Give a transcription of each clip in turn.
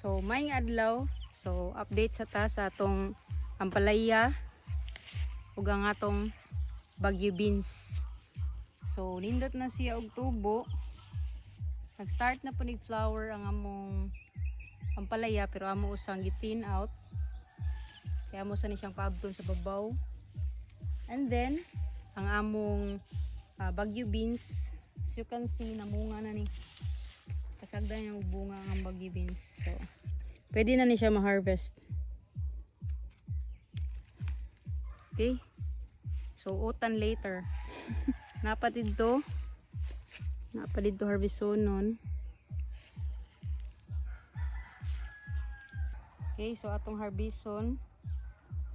So maayong adlaw. So update sa ta sa atong ampalaya ug ang atong bagyo beans. So nindot na siya og tubo. Nag-start na po flower ang among ampalaya pero amo usang gitin out. Kaya amo sa ni siyang paabton sa babaw. And then ang among bagyo beans, as you can see, namunga na ni. Kasagdan niya bunga ang bagyo beans. So pwede na ni siya ma-harvest. Okay. So utan later. Napatid to harveston. Okay, so atong harveston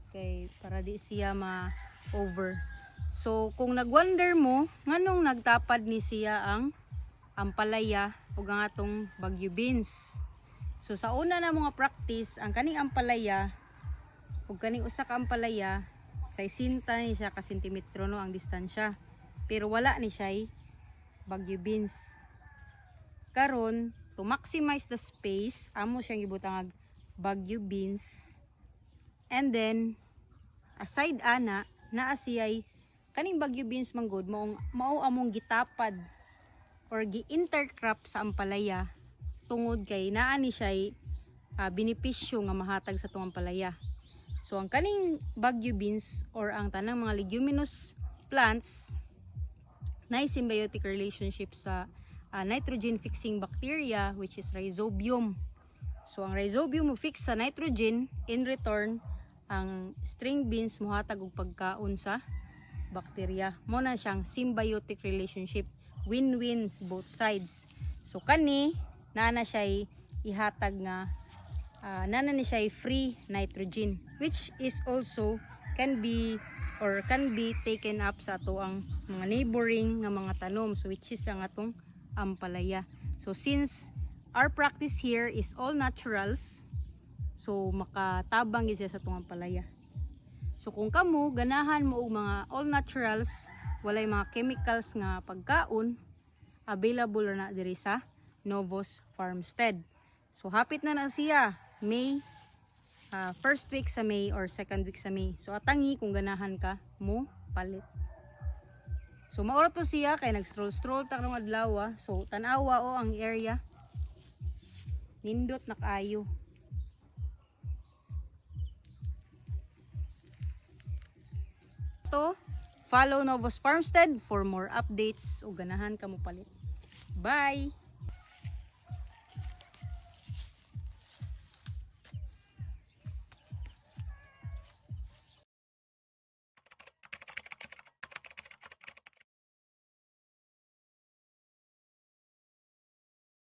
kay para di siya ma-over. So kung nagwonder mo nganong nagtapad ni siya ang ampalaya ug ang atong bagyo beans. So sa una na mga practice, ang kaning ampalaya ug kaning usa ka ampalaya sa 60 ni siya ka sentimetro no ang distansya. Pero wala ni siya bagyo beans. Karon to maximize the space, amo siyang gibutang bagyo beans. And then aside ana naa siya'y kaning bagyo beans manggod mao among gitapad or gi-intercrop sa ampalaya tungod kay naa ni siya'y benepisyo nga mahatag sa tong ampalaya. So ang kaning bagyo beans or ang tanang mga leguminous plants na symbiotic relationship sa nitrogen fixing bacteria which is rhizobium. So ang rhizobium mo fix sa nitrogen, in return ang string beans mohatag og pagkaon sa bacteria. Mo na siyang symbiotic relationship, win-win both sides. So kani nana siya ihatag nga nana ni siya free nitrogen which is also can be taken up sa ato ang mga neighboring nga mga tanom, so which is ang atong ampalaya. So since our practice here is all naturals, so makatabang gyud siya sa atong ampalaya. So kung kamo ganahan mo og mga all naturals, walay mga chemicals nga pagkaon, available na diri sa Novos Farmstead. So hapit na siya May, first week sa May or second week sa May. So atangi kung ganahan ka mo palit. So maoro to siya kay nag-stroll ta karong adlaw. So tan-awa ang area. Nindot na kaayo. To follow Novos Farmstead for more updates o ganahan ka mo palit. Bye.